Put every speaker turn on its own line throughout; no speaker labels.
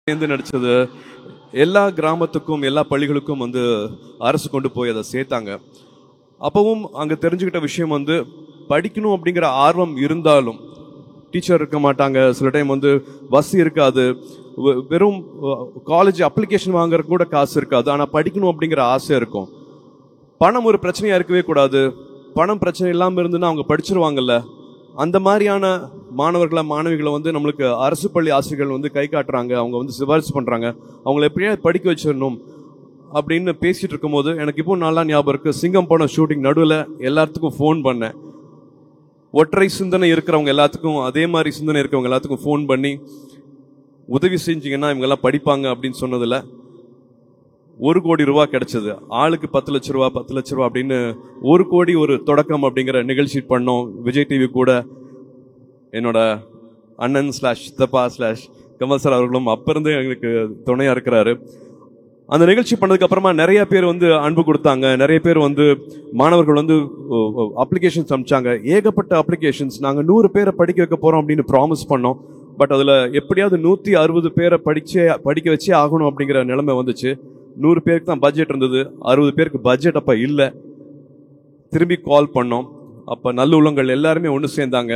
சேர்ந்து நடிச்சது எல்லா கிராமத்துக்கும் எல்லா பள்ளிகளுக்கும் வந்து அரசு கொண்டு போய் அதை சேர்த்தாங்க. அப்பவும் அங்கே தெரிஞ்சுக்கிட்ட விஷயம் வந்து படிக்கணும் அப்படிங்கிற ஆர்வம் இருந்தாலும் டீச்சர் இருக்க மாட்டாங்க, சில டைம் வந்து பஸ் இருக்காது, வெறும் காலேஜ் அப்ளிகேஷன் வாங்குறதுக்கு கூட காசு இருக்காது. ஆனால் படிக்கணும் அப்படிங்கிற ஆசை இருக்கும். பணம் ஒரு பிரச்சனையாக இருக்கவே கூடாது. பணம் பிரச்சனை இல்லாமல் இருந்துன்னா அவங்க படிச்சிருவாங்கல்ல. அந்த மாதிரியான மாணவிகளை வந்து நம்மளுக்கு அரசு பள்ளி ஆசிரியர்கள் வந்து கை காட்டுறாங்க, அவங்க வந்து சிபாரிசு பண்ணுறாங்க, அவங்கள எப்படியாவது படிக்க வச்சிடணும் அப்படின்னு பேசிகிட்டு இருக்கும்போது எனக்கு இப்போ நல்லா ஞாபகம் இருக்குது. சிங்கம் படம் ஷூட்டிங் நடுவில் எல்லாத்துக்கும் ஃபோன் பண்ணேன். ஒற்றை சிந்தனை இருக்கிறவங்க எல்லாத்துக்கும், அதே மாதிரி சிந்தனை இருக்கிறவங்க எல்லாத்துக்கும் ஃபோன் பண்ணி உதவி செஞ்சிங்கன்னா இவங்கெல்லாம் படிப்பாங்க அப்படின்னு சொன்னதில் 1 கோடி ரூபா கிடைச்சது. ஆளுக்கு 10 லட்ச ரூபா 10 லட்ச ரூபா அப்படின்னு 1 கோடி ஒரு தொடக்கம் அப்படிங்கிற நிகழ்ச்சி பண்ணோம். விஜய் டிவி கூட என்னோட அண்ணன் /சித்தப்பா கமல் சார் அவர்களும் அப்ப இருந்து எங்களுக்கு துணையா இருக்கிறாரு. அந்த நிகழ்ச்சி பண்ணதுக்கு அப்புறமா நிறைய பேர் வந்து அன்பு கொடுத்தாங்க. நிறைய பேர் வந்து மாணவர்கள் வந்து அப்ளிகேஷன்ஸ் அனுப்பிச்சாங்க. ஏகப்பட்ட அப்ளிகேஷன்ஸ். நாங்கள் 100 பேரை படிக்க வைக்க போறோம் அப்படின்னு ப்ராமிஸ் பண்ணோம். பட் அதில் எப்படியாவது 160 பேரை படிக்க வச்சே ஆகணும் அப்படிங்கிற நிலைமை வந்துச்சு. 100 பேருக்கு தான் பட்ஜெட் இருந்தது, 60 பேருக்கு பட்ஜெட் அப்போ இல்லை. திரும்பி கால் பண்ணோம். அப்போ நல்லுள்ளங்கள் எல்லாருமே ஒன்று சேர்ந்தாங்க.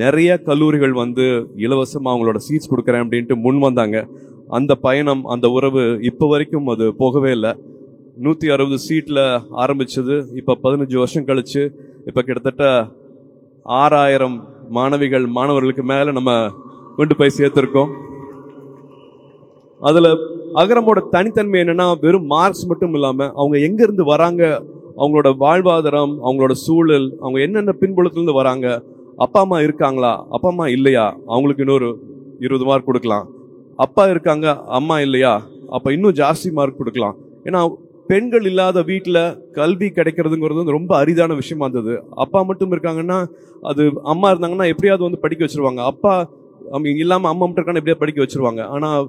நிறைய கல்லூரிகள் வந்து இலவசமாக அவங்களோட சீட்ஸ் கொடுக்குறேன் அப்படின்ட்டு முன் வந்தாங்க. அந்த பயணம், அந்த உறவு இப்போ வரைக்கும் அது போகவே இல்லை. 160 சீட்டில் ஆரம்பிச்சது இப்போ 15 வருஷம் கழிச்சு இப்போ கிட்டத்தட்ட 6000 மாணவர்களுக்கு மேலே நம்ம கொண்டு போய் சேர்த்துருக்கோம். அதில் அகரமோட தனித்தன்மை என்னன்னா, வெறும் மார்க்ஸ் மட்டும் இல்லாமல் அவங்க எங்கேருந்து வராங்க, அவங்களோட வாழ்வாதாரம், அவங்களோட சூழல், அவங்க என்னென்ன பின்புலத்துலேருந்து வராங்க, அப்பா அம்மா இருக்காங்களா, அப்பா அம்மா இல்லையா, அவங்களுக்கு இன்னொரு 20 மார்க் கொடுக்கலாம். அப்பா இருக்காங்க, அம்மா இல்லையா, அப்போ இன்னும் ஜாஸ்தி மார்க் கொடுக்கலாம். ஏன்னா பெண்கள் இல்லாத வீட்டில் கல்வி கிடைக்கிறதுங்கிறது வந்து ரொம்ப அரிதான விஷயமா இருந்தது. அப்பா மட்டும் இருக்காங்கன்னா, அது அம்மா இருந்தாங்கன்னா எப்படியாவது வந்து படிக்க வச்சிருவாங்க. அப்பா இல்லாமல் அம்மா மட்டும் இருக்காங்கன்னா எப்படியாவது படிக்க வச்சிருவாங்க. ஆனால்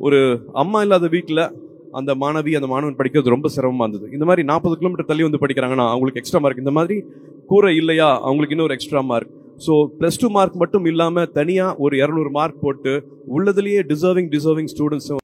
ஒரு அம்மா இல்லாத வீட்டில் அந்த மாணவன் படிக்கிறது ரொம்ப சிரமமாக இருந்தது. இந்த மாதிரி 40 கிலோமீட்டர் தள்ளி வந்து படிக்கிறாங்கன்னா அவங்களுக்கு எக்ஸ்ட்ரா மார்க். இந்த மாதிரி கூரை இல்லையா, அவங்களுக்கு இன்னொரு எக்ஸ்ட்ரா மார்க். ஸோ +2 மார்க் மட்டும் இல்லாமல் தனியாக ஒரு 200 மார்க் போட்டு உள்ளதுலேயே டிசர்விங் ஸ்டூடெண்ட்ஸும்